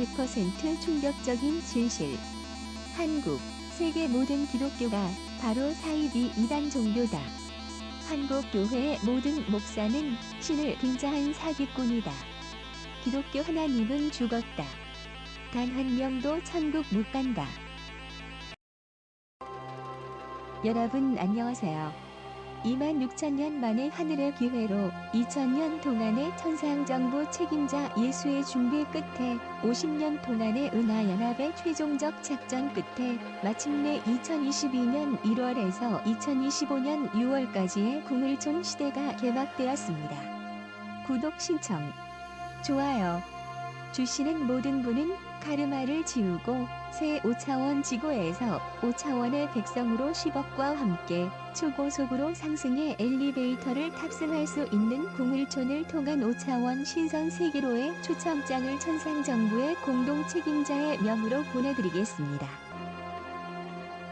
100% 충격적인 진실. 한국, 세계 모든 기독교가 바로 사이비 이단 종교다. 한국 교회의 모든 목사는 신을 빙자한 사기꾼이다. 기독교 하나님은 죽었다. 단 한 명도 천국 못 간다. 여러분 안녕하세요. 26,000년 만의 하늘의 기회로 2000년 동안의 천상정부 책임자 예수의 준비 끝에 50년 동안의 은하연합의 최종적 작전 끝에 마침내 2022년 1월에서 2025년 6월까지의 궁을촌 시대가 개막되었습니다. 구독 신청, 좋아요 주시는 모든 분은 카르마를 지우고 새 5차원 지구에서 5차원의 백성으로 10억과 함께 초고속으로 상승의 엘리베이터를 탑승할 수 있는 궁을촌을 통한 5차원 신선 세계로의 초청장을 천상정부의 공동 책임자의 명으로 보내드리겠습니다.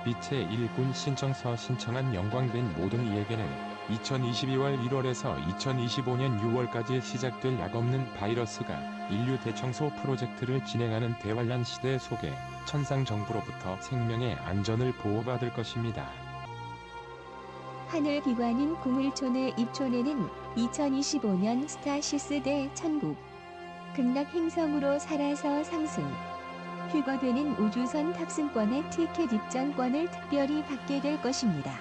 빛의 일꾼 신청서 신청한 영광된 모든 이에게는 2022월 1월에서 2025년 6월까지 시작될 약없는 바이러스가 인류 대청소 프로젝트를 진행하는 대환란 시대 속에 천상정부로부터 생명의 안전을 보호받을 것입니다. 하늘기관인 궁을촌의 입촌에는 2025년 스타시스 대 천국, 극락행성으로 살아서 상승, 휴거되는 우주선 탑승권의 티켓 입장권을 특별히 받게 될 것입니다.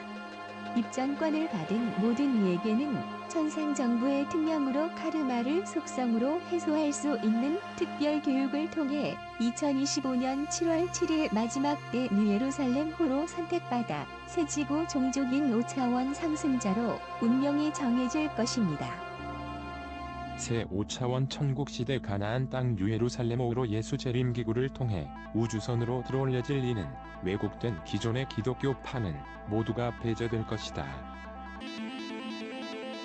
입장권을 받은 모든 이에게는 천상정부의 특명으로 카르마를 속성으로 해소할 수 있는 특별 교육을 통해 2025년 7월 7일 마지막 때 뉴예루살렘호로 선택받아 새지구 종족인 5차원 상승자로 운명이 정해질 것입니다. 새 5차원 천국시대 가나안 땅 뉴예루살렘호로 예수 재림기구를 통해 우주선으로 들어올려질 이는 왜곡된 기존의 기독교파는 모두가 배제될 것이다.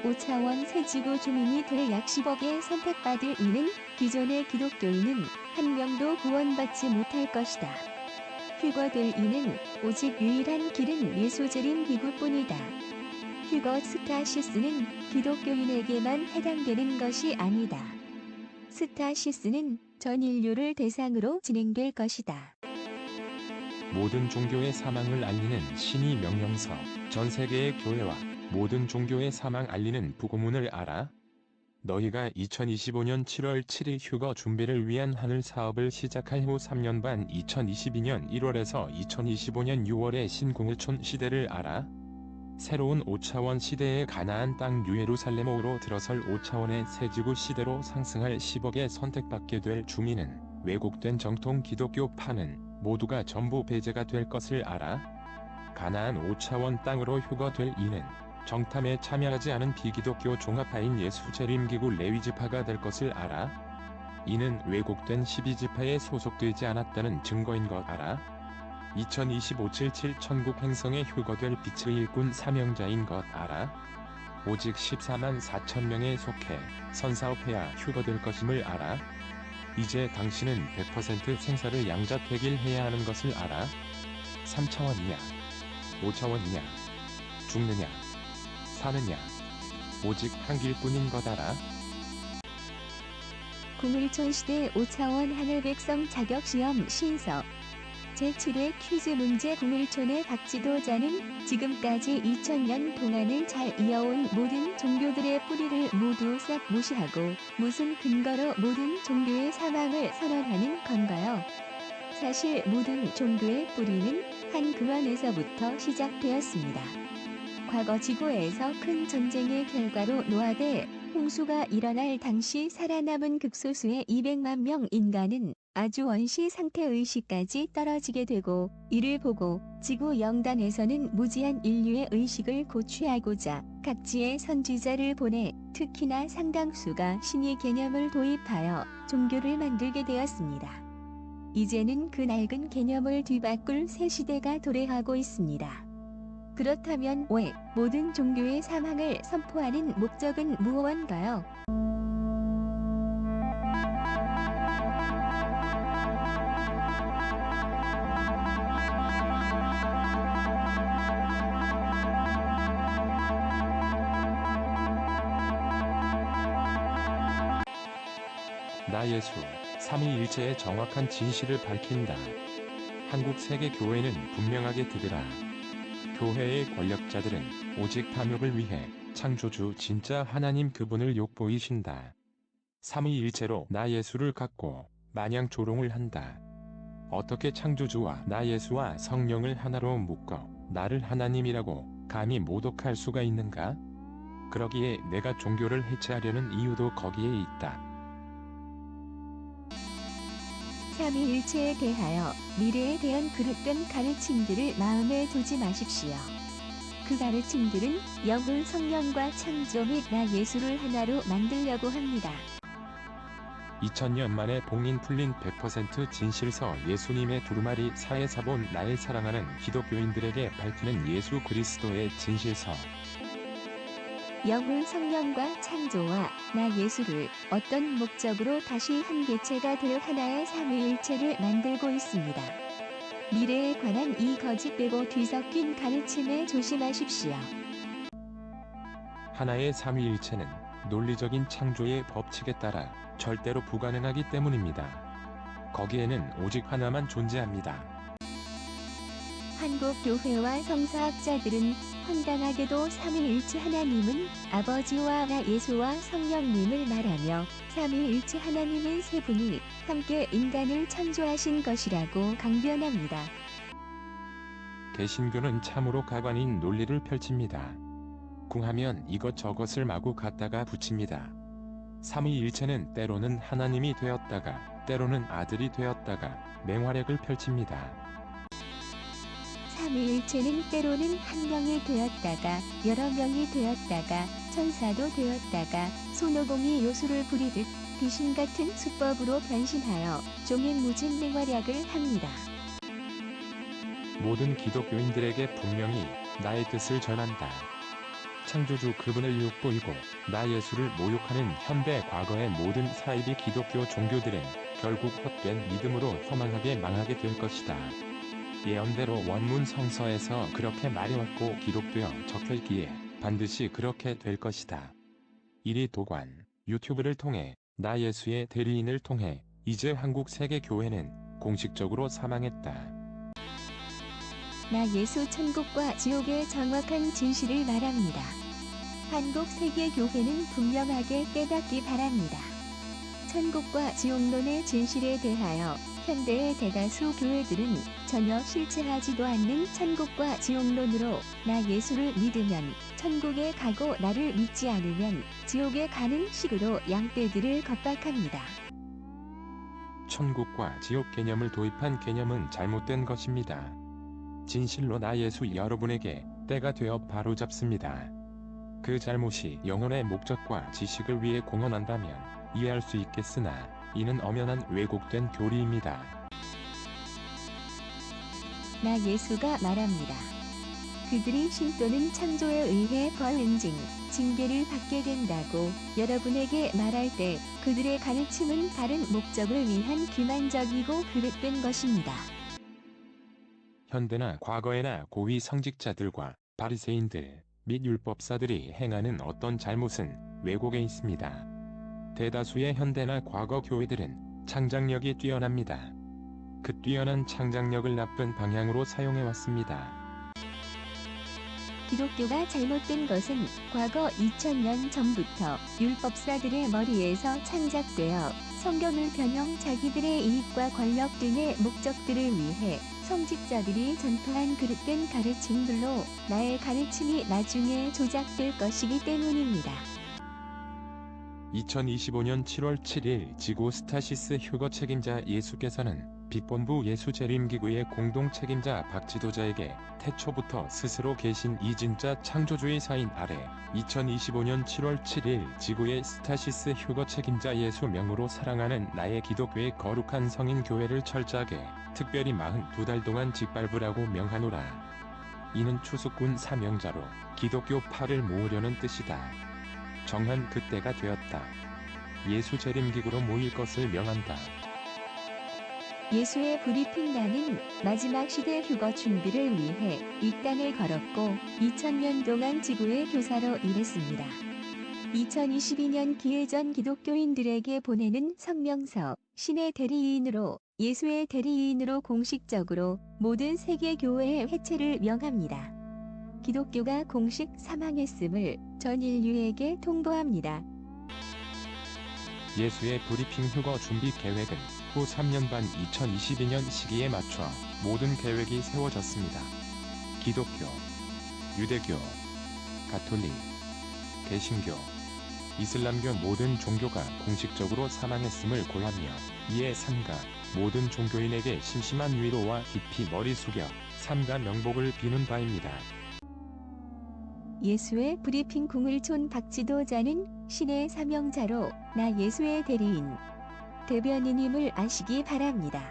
5차원 새지구 주민이 될 약 10억의 선택받을 이는 기존의 기독교인은 한 명도 구원받지 못할 것이다. 휴거될 이는 오직 유일한 길은 예수 재림기구뿐이다. 휴거 스타시스는 기독교인에게만 해당되는 것이 아니다. 스타시스는 전 인류를 대상으로 진행될 것이다. 모든 종교의 사망을 알리는 신이 명령서, 전 세계의 교회와 모든 종교의 사망 알리는 부고문을 알아? 너희가 2025년 7월 7일 휴거 준비를 위한 하늘 사업을 시작할 후 3년 반 2022년 1월에서 2025년 6월의 신궁을촌 시대를 알아? 새로운 5차원 시대의 가나안 땅 뉴예루살렘호로 들어설 5차원의 새지구 시대로 상승할 10억의 선택받게 될 주민은 왜곡된 정통 기독교파는 모두가 전부 배제가 될 것을 알아? 가나안 5차원 땅으로 휴거될 이는 정탐에 참여하지 않은 비기독교 종합파인 예수 재림기구 레위지파가 될 것을 알아? 이는 왜곡된 12지파에 소속되지 않았다는 증거인 것 알아? 2025-77 천국 행성에 휴거될 빛의 일꾼 사명자인 것 알아? 오직 14만 4천 명에 속해 선사업해야 휴거될 것임을 알아? 이제 당신은 100% 생사를 양자택일해야 하는 것을 알아? 3차원이냐? 5차원이냐? 죽느냐? 사느냐? 오직 한 길뿐인 것 알아? 궁을촌 시대 5차원 하늘백성 자격시험 신서 제7회 퀴즈 문제. 궁을촌의 박지도자는 지금까지 2000년 동안을 잘 이어온 모든 종교들의 뿌리를 모두 싹 무시하고 무슨 근거로 모든 종교의 사망을 선언하는 건가요? 사실 모든 종교의 뿌리는 한 근원에서부터 시작되었습니다. 과거 지구에서 큰 전쟁의 결과로 노아대 홍수가 일어날 당시 살아남은 극소수의 200만 명 인간은 아주 원시 상태의식까지 떨어지게 되고, 이를 보고 지구 영단에서는 무지한 인류의 의식을 고취하고자 각지의 선지자를 보내 특히나 상당수가 신의 개념을 도입하여 종교를 만들게 되었습니다. 이제는 그 낡은 개념을 뒤바꿀 새 시대가 도래하고 있습니다. 그렇다면 왜 모든 종교의 사망을 선포하는 목적은 무언가요? 나 예수, 삼위일체의 정확한 진실을 밝힌다. 한국 세계교회는 분명하게 들으라. 교회의 권력자들은 오직 탐욕을 위해 창조주 진짜 하나님 그분을 욕보이신다. 삼위일체로 나 예수를 갖고 마냥 조롱을 한다. 어떻게 창조주와 나 예수와 성령을 하나로 묶어 나를 하나님이라고 감히 모독할 수가 있는가? 그러기에 내가 종교를 해체하려는 이유도 거기에 있다. 삼위일체에 대하여 미래에 대한 그릇된 가르침들을 마음에 두지 마십시오. 그 가르침들은 영을 성령과 창조 및 나 예수를 하나로 만들려고 합니다. 2000년 만에 봉인 풀린 100% 진실서 예수님의 두루마리 사회사본 나를 사랑하는 기독교인들에게 밝히는 예수 그리스도의 진실서. 영을 성령과 창조와 나 예수를 어떤 목적으로 다시 한 개체가 될 하나의 삼위일체를 만들고 있습니다. 미래에 관한 이 거짓되고 뒤섞인 가르침에 조심하십시오. 하나의 삼위일체는 논리적인 창조의 법칙에 따라 절대로 불가능하기 때문입니다. 거기에는 오직 하나만 존재합니다. 한국 교회와 성서학자들은 황당하게도 삼위일체 하나님은 아버지와 나 예수와 성령님을 말하며 삼위일체 하나님의 세 분이 함께 인간을 창조하신 것이라고 강변합니다. 개신교는 참으로 가관인 논리를 펼칩니다. 궁하면 이것저것을 마구 갖다가 붙입니다. 삼위일체는 때로는 하나님이 되었다가 때로는 아들이 되었다가 맹활약을 펼칩니다. 삼위일체는 때로는 한 명이 되었다가 여러 명이 되었다가 천사도 되었다가 손오공이 요술을 부리듯 귀신 같은 수법으로 변신하여 종횡무진 맹활약을 합니다. 모든 기독교인들에게 분명히 나의 뜻을 전한다. 창조주 그분을 욕보이고 나 예수를 모욕하는 현대 과거의 모든 사이비 기독교 종교들은 결국 헛된 믿음으로 허망하게 망하게 될 것이다. 예언대로 원문 성서에서 그렇게 말해왔고 기록되어 적혀있기에 반드시 그렇게 될 것이다. 이리 도관, 유튜브를 통해 나 예수의 대리인을 통해 이제 한국 세계교회는 공식적으로 사망했다. 나 예수 천국과 지옥의 정확한 진실을 말합니다. 한국 세계교회는 분명하게 깨닫기 바랍니다. 천국과 지옥론의 진실에 대하여 현대의 대다수 교회들은 전혀 실체하지도 않는 천국과 지옥론으로 나 예수를 믿으면 천국에 가고 나를 믿지 않으면 지옥에 가는 식으로 양떼들을 겁박합니다. 천국과 지옥 개념을 도입한 개념은 잘못된 것입니다. 진실로 나 예수 여러분에게 때가 되어 바로잡습니다. 그 잘못이 영혼의 목적과 지식을 위해 공헌한다면 이해할 수 있겠으나 이는 엄연한 왜곡된 교리입니다. 나 예수가 말합니다. 그들이 신 또는 창조에 의해 벌 응징, 징계를 받게 된다고 여러분에게 말할 때 그들의 가르침은 다른 목적을 위한 기만적이고 그릇된 것입니다. 현대나 과거에나 고위 성직자들과 바리새인들 및 율법사들이 행하는 어떤 잘못은 왜곡에 있습니다. 대다수의 현대나 과거 교회들은 창작력이 뛰어납니다. 그 뛰어난 창작력을 나쁜 방향으로 사용해왔습니다. 기독교가 잘못된 것은 과거 2000년 전부터 율법사들의 머리에서 창작되어 성경을 변형 자기들의 이익과 권력 등의 목적들을 위해 성직자들이 전파한 그릇된 가르침들로 나의 가르침이 나중에 조작될 것이기 때문입니다. 2025년 7월 7일 지구 스타시스 휴거 책임자 예수께서는 빅본부 예수재림기구의 공동 책임자 박지도자에게 태초부터 스스로 계신 이 진짜 창조주의 사인 아래 2025년 7월 7일 지구의 스타시스 휴거 책임자 예수 명으로 사랑하는 나의 기독교의 거룩한 성인 교회를 철저하게 특별히 42달 동안 짓밟으라고 명하노라. 이는 추수꾼 사명자로 기독교 팔을 모으려는 뜻이다. 정한 그때가 되었다. 예수 재림기구로 모일 것을 명한다. 예수의 불이 핀다는 마지막 시대 휴거 준비를 위해 이 땅을 걸었고 2000년 동안 지구의 교사로 일했습니다. 2022년 기회전 기독교인들에게 보내는 성명서 신의 대리인으로 예수의 대리인으로 공식적으로 모든 세계 교회의 해체를 명합니다. 기독교가 공식 사망했음을 전 인류에게 통보합니다. 예수의 브리핑 휴거 준비 계획은 후 3년 반 2022년 시기에 맞춰 모든 계획이 세워졌습니다. 기독교, 유대교, 가톨릭, 개신교, 이슬람교 모든 종교가 공식적으로 사망했음을 고하며 이에 삼가 모든 종교인에게 심심한 위로와 깊이 머리 숙여 삼가 명복을 비는 바입니다. 예수의 브리핑 궁을촌 박지도자는 신의 사명자로 나 예수의 대리인, 대변인임을 아시기 바랍니다.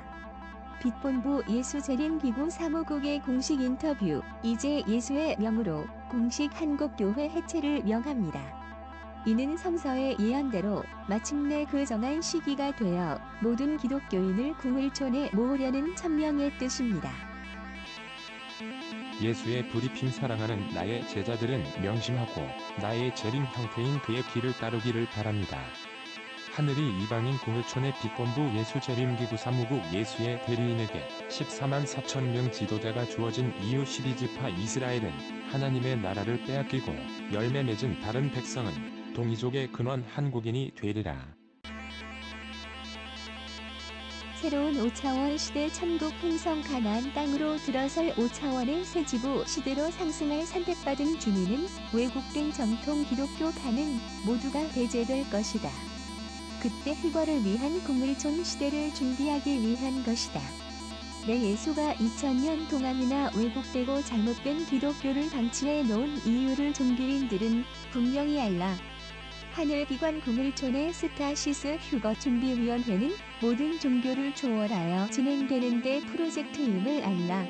빛본부 예수재림기구 사무국의 공식 인터뷰. 이제 예수의 명으로 공식 한국교회 해체를 명합니다. 이는 성서의 예언대로 마침내 그 정한 시기가 되어 모든 기독교인을 궁을촌에 모으려는 천명의 뜻입니다. 예수의 브리핑 사랑하는 나의 제자들은 명심하고 나의 재림 형태인 그의 길을 따르기를 바랍니다. 하늘이 이방인 궁을촌의 빛본부 예수재림기구 사무국 예수의 대리인에게 14만 4천 명 지도자가 주어진 이후 12지파 이스라엘은 하나님의 나라를 빼앗기고 열매 맺은 다른 백성은 동이족의 근원 한국인이 되리라. 새로운 5차원 시대 천국 행성 가나안 땅으로 들어설 5차원의 새 지부 시대로 상승할 선택받은 주민은 왜곡된 정통 기독교 가는 모두가 배제될 것이다. 그때 휴거를 위한 궁을촌 시대를 준비하기 위한 것이다. 내 예수가 2000년 동안이나 왜곡되고 잘못된 기독교를 방치해 놓은 이유를 종교인들은 분명히 알라. 하늘기관 궁을촌의 스타시스 휴거준비위원회는 모든 종교를 초월하여 진행되는데 프로젝트임을 알라.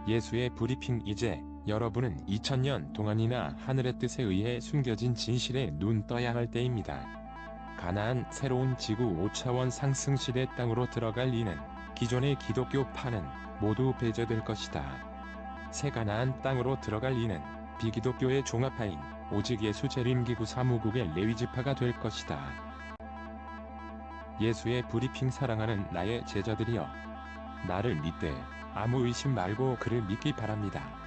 예수의 브리핑. 이제 여러분은 2000년 동안이나 하늘의 뜻에 의해 숨겨진 진실에 눈 떠야 할 때입니다. 가나안 새로운 지구 5차원 상승시대 땅으로 들어갈 이는 기존의 기독교파는 모두 배제될 것이다. 새 가나안 땅으로 들어갈 이는 비기독교의 종합파인 오직 예수 재림기구 사무국의 레위지파가 될 것이다. 예수의 브리핑. 사랑하는 나의 제자들이여, 나를 믿되 아무 의심 말고 그를 믿기 바랍니다.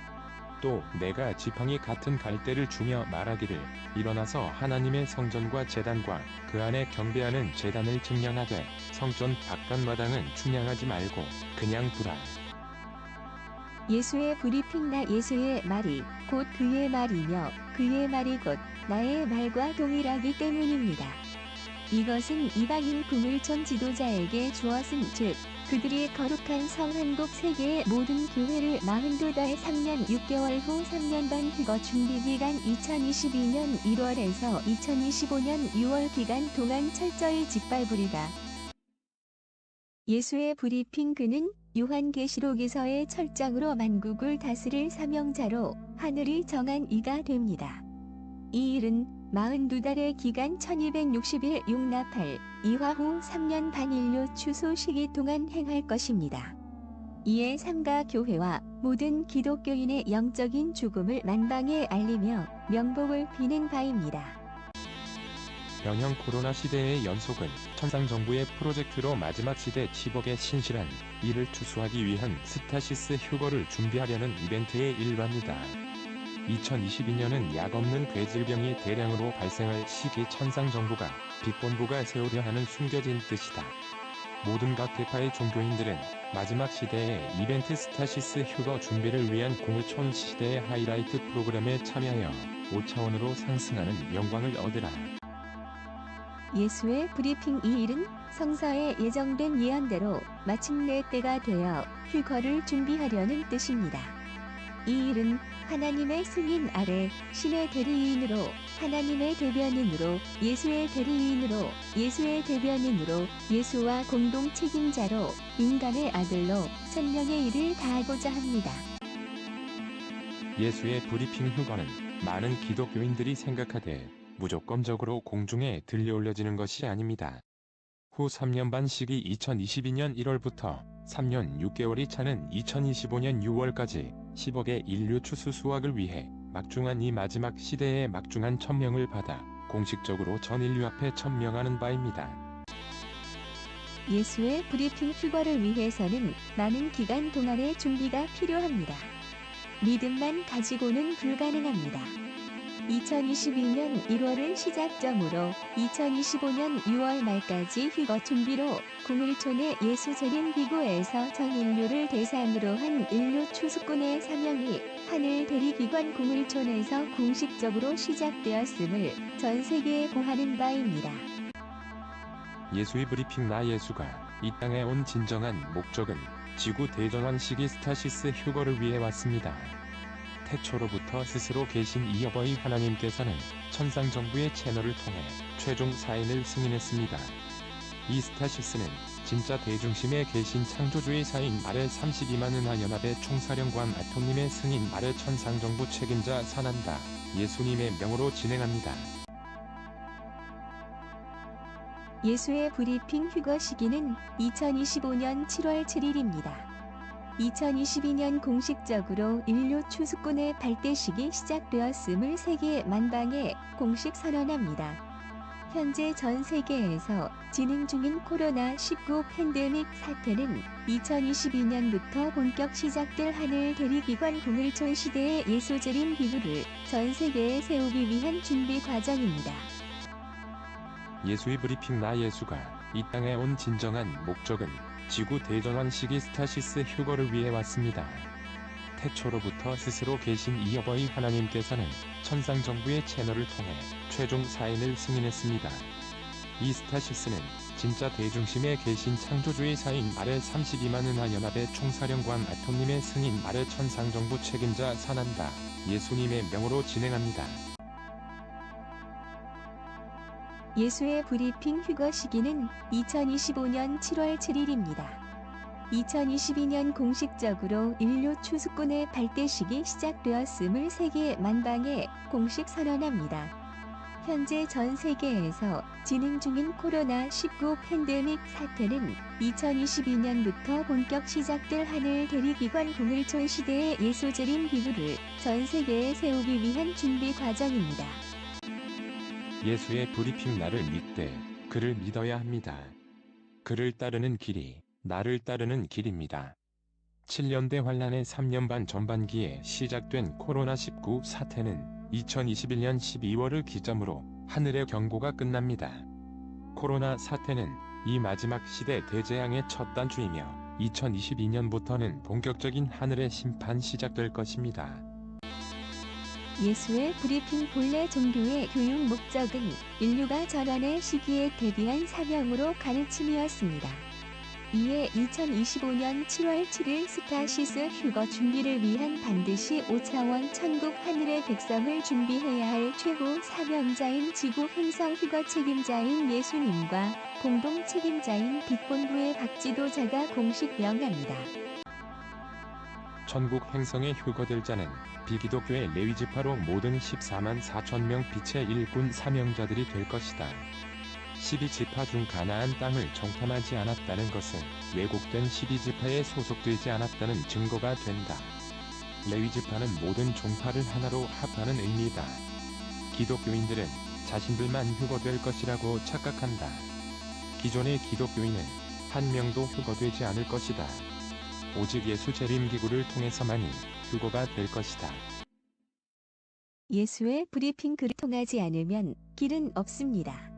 또 내가 지팡이 같은 갈대를 주며 말하기를 일어나서 하나님의 성전과 제단과 그 안에 경배하는 제단을 증량하되 성전 바깥마당은 충량하지 말고 그냥 두라. 예수의 브리핑. 나 예수의 말이 곧 그의 말이며 그의 말이 곧 나의 말과 동일하기 때문입니다. 이것은 이방인 궁을촌 지도자에게 주었은 즉 그들이 거룩한 성 한국 세계의 모든 교회를 42달 3년 6개월 후 3년 반 휴거 준비기간 2022년 1월에서 2025년 6월 기간 동안 철저히 짓밟으리다. 예수의 브리핑. 그는 요한계시록에서의 철장으로 만국을 다스릴 사명자로 하늘이 정한 이가 됩니다. 이 일은 42달의 기간 1260일 용납할 이화 후 3년 반 인류 추수 시기 동안 행할 것입니다. 이에 삼가 교회와 모든 기독교인의 영적인 죽음을 만방에 알리며 명복을 비는 바입니다. 변형 코로나 시대의 연속은 천상정부의 프로젝트로 마지막 시대 치복의 신실한 이를 추수하기 위한 스타시스 휴거를 준비하려는 이벤트의 일부입니다. 2022년은 약 없는 괴질병이 대량으로 발생할 시기 천상정부가 빛본부가 세우려 하는 숨겨진 뜻이다. 모든 각 계파의 종교인들은 마지막 시대의 이벤트 스타시스 휴거 준비를 위한 궁을촌 시대의 하이라이트 프로그램에 참여하여 5차원으로 상승하는 영광을 얻으라. 예수의 브리핑. 이 일은 성서에 예정된 예언대로 마침내 때가 되어 휴거를 준비하려는 뜻입니다. 이 일은 하나님의 승인 아래 신의 대리인으로 하나님의 대변인으로 예수의 대리인으로 예수의 대변인으로 예수와 공동 책임자로 인간의 아들로 천명의 일을 다하고자 합니다. 예수의 브리핑 휴거는 많은 기독교인들이 생각하되 무조건적으로 공중에 들려올려지는 것이 아닙니다. 후 3년 반 시기 2022년 1월부터 3년 6개월이 차는 2025년 6월까지 10억의 인류 추수 수확을 위해 막중한 이 마지막 시대의 막중한 천명을 받아 공식적으로 전 인류 앞에 천명하는 바입니다. 예수의 브리핑 휴거를 위해서는 많은 기간 동안의 준비가 필요합니다. 믿음만 가지고는 불가능합니다. 2022년 1월을 시작점으로 2025년 6월 말까지 휴거 준비로 구물촌의 예수재림기구에서 전 인류를 대상으로 한 인류 추수꾼의 사명이 하늘 대리기관 구물촌에서 공식적으로 시작되었음을 전 세계에 보하는 바입니다. 예수의 브리핑. 나 예수가 이 땅에 온 진정한 목적은 지구 대전환 시기 스타시스 휴거를 위해 왔습니다. 태초로부터 스스로 계신 이 어버이 하나님께서는 천상정부의 채널을 통해 최종 사인을 승인했습니다. 이 스타시스는 진짜 대중심에 계신 창조주의 사인 아래 32만 은하연합의 총사령관 아톰님의 승인 아래 천상정부 책임자 산한다 예수님의 명으로 진행합니다. 예수의 브리핑 휴거 시기는 2025년 7월 7일입니다. 2022년 공식적으로 인류 추수꾼의 발대식이 시작되었음을 세계 만방에 공식 선언합니다. 현재 전 세계에서 진행 중인 코로나19 팬데믹 사태는 2022년부터 본격 시작될 하늘 대리기관 구물촌 시대의 예수재림 기구를 전 세계에 세우기 위한 준비 과정입니다. 예수의 브리핑. 나 예수가 이 땅에 온 진정한 목적은 지구 대전환 시기 스타시스 휴거를 위해 왔습니다. 태초로부터 스스로 계신 이 어버이 하나님께서는 천상정부의 채널을 통해 최종 사인을 승인했습니다. 이 스타시스는 진짜 대중심에 계신 창조주의 사인 아래 32만 은하연합의 총사령관 아톰님의 승인 아래 천상정부 책임자 산한다 예수님의 명으로 진행합니다. 예수의 브리핑 휴거 시기는 2025년 7월 7일입니다. 2022년 공식적으로 인류 추수꾼의 발대식이 시작되었음을 세계 만방에 공식 선언합니다. 현재 전 세계에서 진행 중인 코로나19 팬데믹 사태는 2022년부터 본격 시작될 하늘 대리기관 구물촌 시대의 예수재림 기구를 전 세계에 세우기 위한 준비 과정입니다. 예수의 브리핑. 나를 믿되 그를 믿어야 합니다. 그를 따르는 길이 나를 따르는 길입니다. 7년대 환란의 3년 반 전반기에 시작된 코로나19 사태는 2021년 12월을 기점으로 하늘의 경고가 끝납니다. 코로나 사태는 이 마지막 시대 대재앙의 첫 단추이며 2022년부터는 본격적인 하늘의 심판 시작될 것입니다. 예수의 브리핑. 본래 종교의 교육 목적은 인류가 전환의 시기에 대비한 사명으로 가르침이었습니다. 이에 2025년 7월 7일 스타시스 휴거 준비를 위한 반드시 5차원 천국 하늘의 백성을 준비해야 할 최고 사명자인 지구 행성 휴거 책임자인 예수님과 공동 책임자인 빛본부의 박 지도자가 공식 명합니다. 천국 행성에 휴거될 자는 비기독교의 레위지파로 모든 14만 4천 명 빛의 일꾼 사명자들이 될 것이다. 12지파 중 가나안 땅을 정탐하지 않았다는 것은 왜곡된 12지파에 소속되지 않았다는 증거가 된다. 레위지파는 모든 종파를 하나로 합하는 의미다. 기독교인들은 자신들만 휴거될 것이라고 착각한다. 기존의 기독교인은 한 명도 휴거되지 않을 것이다. 오직 예수 재림기구를 통해서만이 휴거가 될 것이다. 예수의 브리핑 글을 통하지 않으면 길은 없습니다.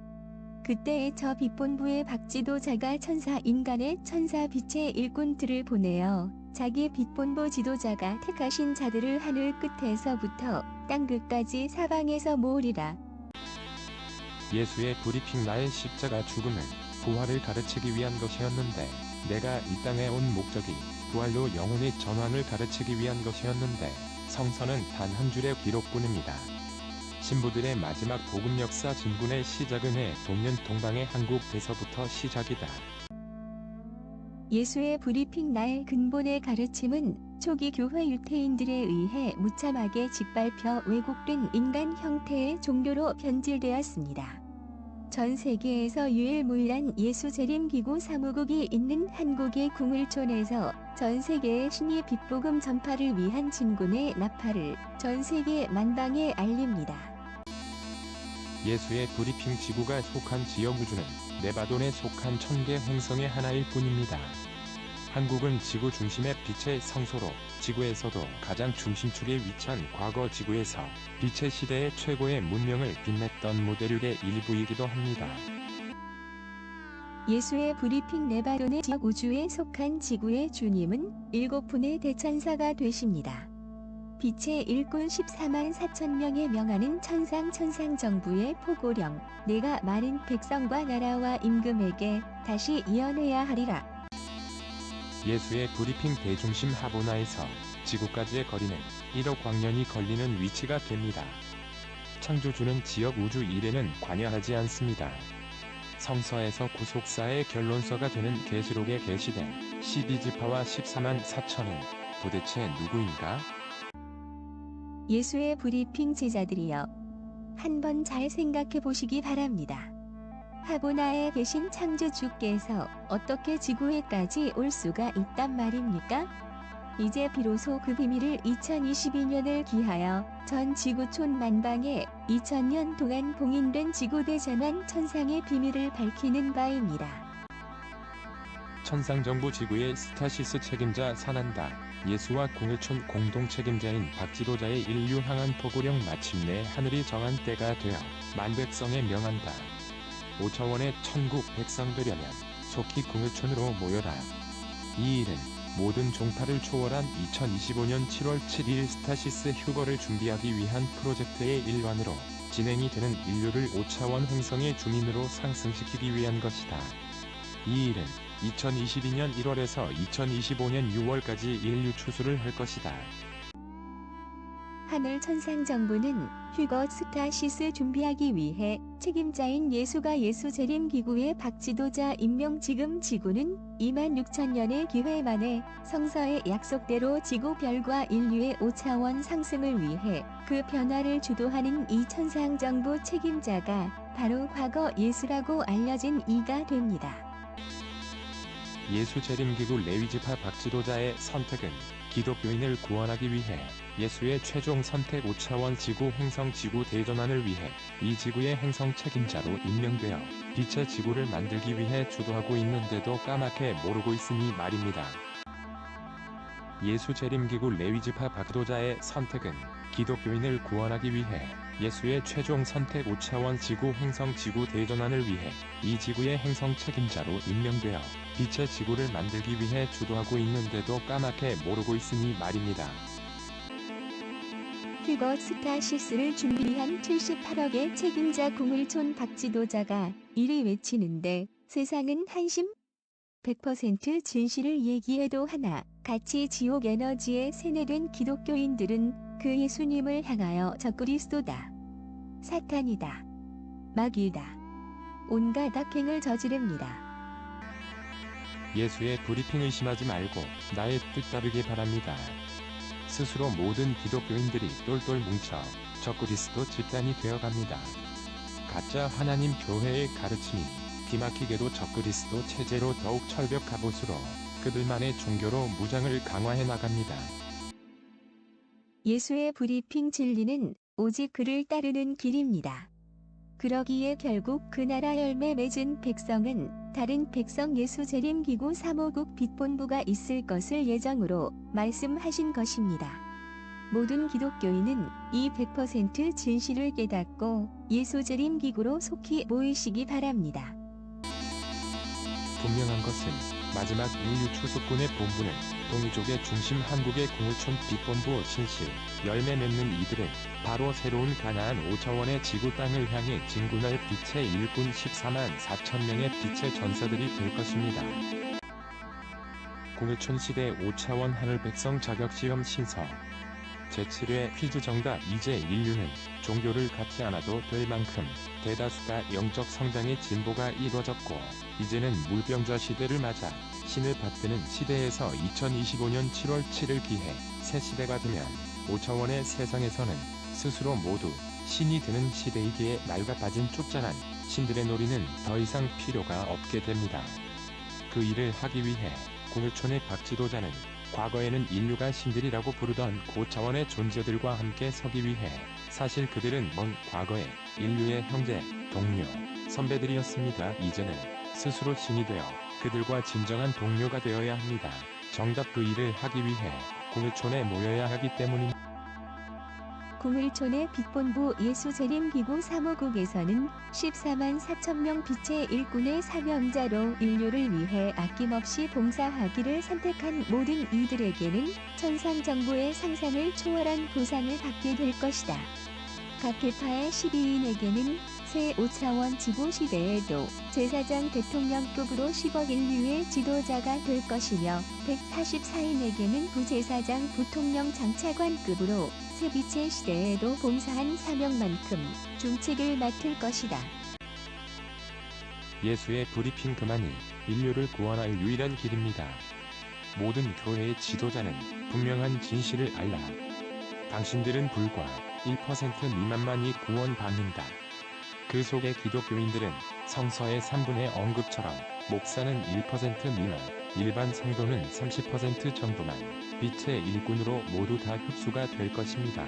그때에 저 빛본부의 박 지도자가 천사 인간의 천사 빛의 일꾼들을 보내어 자기 빛본부 지도자가 택하신 자들을 하늘 끝에서부터 땅 끝까지 사방에서 모으리라. 예수의 브리핑. 나의 십자가 죽음은 부활을 가르치기 위한 것이었는데 내가 이 땅에 온 목적이 부활로 영혼의 전환을 가르치기 위한 것이었는데 성서는 단 한 줄의 기록뿐입니다. 신부들의 마지막 복음 역사 진군의 시작은 동년 동방의 한국에서부터 시작이다. 예수의 브리핑. 나의 근본의 가르침은 초기 교회 유태인들에 의해 무참하게 짓밟혀 왜곡된 인간 형태의 종교로 변질되었습니다. 전 세계에서 유일무이한 예수재림기구 사무국이 있는 한국의 구물촌에서 전 세계의 신의 빛복음 전파를 위한 진군의 나팔을 전 세계 만방에 알립니다. 예수의 브리핑 지구가 속한 지역 우주는 네바돈에 속한 1000개 행성의 하나일 뿐입니다. 한국은 지구 중심의 빛의 성소로 지구에서도 가장 중심축에 위치한 과거 지구에서 빛의 시대의 최고의 문명을 빛냈던 모대륙의 일부이기도 합니다. 예수의 브리핑 네바돈의 지역 우주에 속한 지구의 주님은 7분의 대천사가 되십니다. 빛의 일꾼 14만 4천 명에 명하는 천상 정부의 포고령, 내가 많은 백성과 나라와 임금에게 다시 이어내야 하리라. 예수의 브리핑 대중심 하보나에서 지구까지의 거리는 1억 광년이 걸리는 위치가 됩니다. 창조주는 지역 우주 일에는 관여하지 않습니다. 성서에서 구속사의 결론서가 되는 계시록에 게시된 12지파와 14만 4천은 도대체 누구인가? 예수의 브리핑 제자들이여, 한번 잘 생각해 보시기 바랍니다. 하보나에 계신 창조주께서 어떻게 지구에까지 올 수가 있단 말입니까? 이제 비로소 그 비밀을 2022년을 기하여 전 지구촌 만방에 2000년 동안 봉인된 지구대전환 천상의 비밀을 밝히는 바입니다. 천상정부 지구의 스타시스 책임자 산한다. 예수와 공일촌 공동 책임자인 박지도자의 인류 항한 포고령 마침내 하늘이 정한 때가 되어 만백성에 명한다. 5차원의 천국 백성 되려면 속히 공일촌으로 모여라. 이 일은 모든 종파를 초월한 2025년 7월 7일 스타시스 휴거를 준비하기 위한 프로젝트의 일환으로 진행이 되는 인류를 5차원 행성의 주민으로 상승시키기 위한 것이다. 이 일은 2022년 1월에서 2025년 6월까지 인류 추수를 할 것이다. 하늘 천상 정부는 휴거 스타시스 준비하기 위해 책임자인 예수가 예수 재림 기구의 박지도자 임명. 지금 지구는 26,000년의 기회 만에 성서의 약속대로 지구 별과 인류의 5차원 상승을 위해 그 변화를 주도하는 이 천상 정부 책임자가 바로 과거 예수라고 알려진 이가 됩니다. 예수 재림기구 레위지파 박지도자의 선택은 기독교인을 구원하기 위해 예수의 최종 선택 5차원 지구 행성 지구 대전환을 위해 이 지구의 행성 책임자로 임명되어 빛의 지구를 만들기 위해 주도하고 있는데도 까맣게 모르고 있으니 말입니다. 예수 재림기구 레위지파 박지도자의 선택은 기독교인을 구원하기 위해 예수의 최종 선택 5차원 지구 행성 지구 대전환을 위해 이 지구의 행성 책임자로 임명되어 빛의 지구를 만들기 위해 주도하고 있는데도 까맣게 모르고 있으니 말입니다. 휴거 스타시스를 준비한 78억의 책임자 공일촌 박지도자가 이리 외치는데 세상은 한심? 100% 진실을 얘기해도 하나 같이 지옥 에너지에 세뇌된 기독교인들은 그 예수님을 향하여 적그리스도다, 사탄이다, 마귀다, 온갖 악행을 저지릅니다. 예수의 브리핑 의심하지 말고 나의 뜻 따르기 바랍니다. 스스로 모든 기독교인들이 똘똘 뭉쳐 적그리스도 집단이 되어갑니다. 가짜 하나님 교회의 가르침이 기막히게도 적그리스도 체제로 더욱 철벽 갑옷으로 그들만의 종교로 무장을 강화해 나갑니다. 예수의 브리핑 진리는 오직 그를 따르는 길입니다. 그러기에 결국 그 나라 열매 맺은 백성은 다른 백성 예수 재림기구 3호국 빛본부가 있을 것을 예정으로 말씀하신 것입니다. 모든 기독교인은 이 100% 진실을 깨닫고 예수 재림기구로 속히 모이시기 바랍니다. 분명한 것은 마지막 인류 추수꾼의 본부는 동이족의 중심 한국의 공일촌 빛본부 신실 열매 맺는 이들은 바로 새로운 가나안 5차원의 지구 땅을 향해 진군할 빛의 일꾼 14만 4천 명의 빛의 전사들이 될 것입니다. 공일촌 시대 5차원 하늘 백성 자격시험 신서 제7회 퀴즈 정답. 이제 인류는 종교를 갖지 않아도 될 만큼 대다수가 영적 성장의 진보가 이뤄졌고 이제는 물병자 시대를 맞아 신을 받드는 시대에서 2025년 7월 7일 기해 새 시대가 되면 5차원의 세상에서는 스스로 모두 신이 되는 시대이기에 낡아 빠진 쫓겨난 신들의 놀이는 더 이상 필요가 없게 됩니다. 그 일을 하기 위해 공일촌의 박지도자는 과거에는 인류가 신들이라고 부르던 고차원의 존재들과 함께 서기 위해 사실 그들은 먼 과거에 인류의 형제, 동료, 선배들이었습니다. 이제는 스스로 신이 되어 그들과 진정한 동료가 되어야 합니다. 정답 그 일을 하기 위해 구물촌에 모여야 하기 때문입니다. 구물촌의 빛본부 예수재림 기구 사무국에서는 14만 4천 명 빛의 일꾼의 사명자로 인류를 위해 아낌없이 봉사하기를 선택한 모든 이들에게는 천상정부의 상상을 초월한 보상을 받게 될 것이다. 각 계파의 12인에게는 새 5차원 지구 시대에도 제사장 대통령급으로 10억 인류의 지도자가 될 것이며 144인에게는 부제사장 부통령 장차관급으로 새 빛의 시대에도 봉사한 사명만큼 중책을 맡을 것이다. 예수의 브리핑 그만이 인류를 구원할 유일한 길입니다. 모든 교회의 지도자는 분명한 진실을 알라. 당신들은 불과 1% 미만만이 구원받는다. 그 속의 기독교인들은 성서의 3분의 언급처럼 목사는 1% 미만, 일반 성도는 30% 정도만 빛의 일꾼으로 모두 다 흡수가 될 것입니다.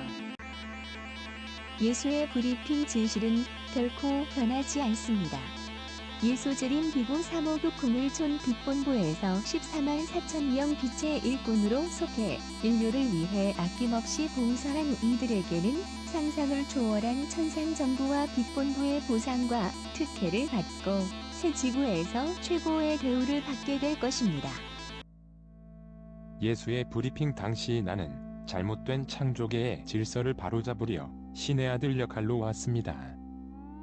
예수의 브리핑 진실은 결코 변하지 않습니다. 예수재림 기구 사무국 구물촌 빛본부에서 14만 4천 명 빛의 일꾼으로 속해 인류를 위해 아낌없이 봉사한 이들에게는 상상을 초월한 천상정부와 빛본부의 보상과 특혜를 받고 새 지구에서 최고의 대우를 받게 될 것입니다. 예수의 브리핑 당시 나는 잘못된 창조계의 질서를 바로잡으려 신의 아들 역할로 왔습니다.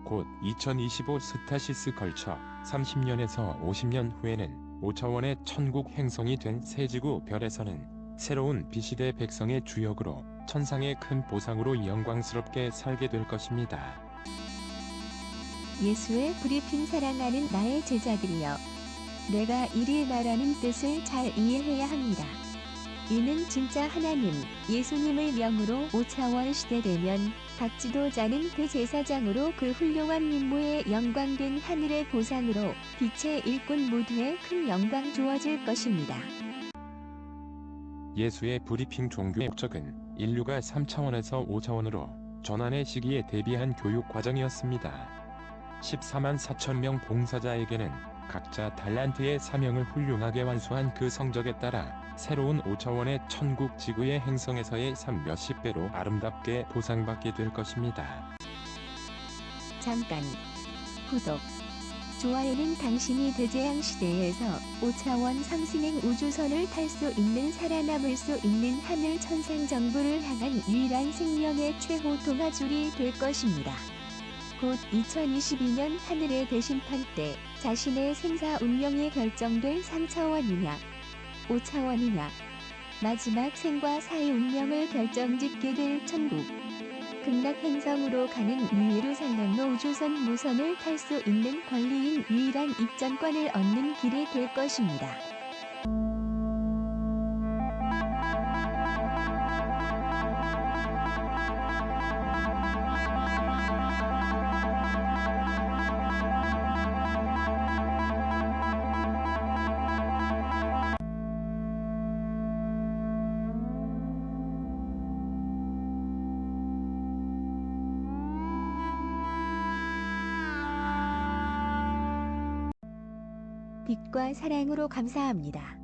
곧 2025 스타시스 걸쳐 30년에서 50년 후에는 5차원의 천국 행성이 된 새지구 별에서는 새로운 빛시대 백성의 주역으로 천상의 큰 보상으로 영광스럽게 살게 될 것입니다. 예수의 브리핑 사랑하는 나의 제자들이여, 내가 이리 말하는 뜻을 잘 이해해야 합니다. 이는 진짜 하나님, 예수님을 명으로 5차원 시대되면 각 지도자는 그 제사장으로 그 훌륭한 임무에 영광된 하늘의 보상으로 빛의 일꾼 모두에 큰 영광 주어질 것입니다. 예수의 브리핑 종교의 목적은 인류가 3차원에서 5차원으로 전환의 시기에 대비한 교육 과정이었습니다. 14만 4천 명 봉사자에게는 각자 달란트의 사명을 훌륭하게 완수한 그 성적에 따라 새로운 5차원의 천국 지구의 행성에서의 삶 몇십 배로 아름답게 보상받게 될 것입니다. 잠깐 구독, 좋아요는 당신이 대재앙 시대에서 5차원 상승행 우주선을 탈 수 있는 살아남을 수 있는 하늘 천상 정부를 향한 유일한 생명의 최후 통화줄이 될 것입니다. 곧 2022년 하늘의 대심판 때 자신의 생사 운명이 결정될 3차원이냐 5차원이냐 마지막 생과 사의 운명을 결정짓게 될 천국 극락 행성으로 가는 뉴예루살렘로 우주선 무선을 탈 수 있는 권리인 유일한 입전권을 얻는 길이 될 것입니다. 빛과 사랑으로 감사합니다.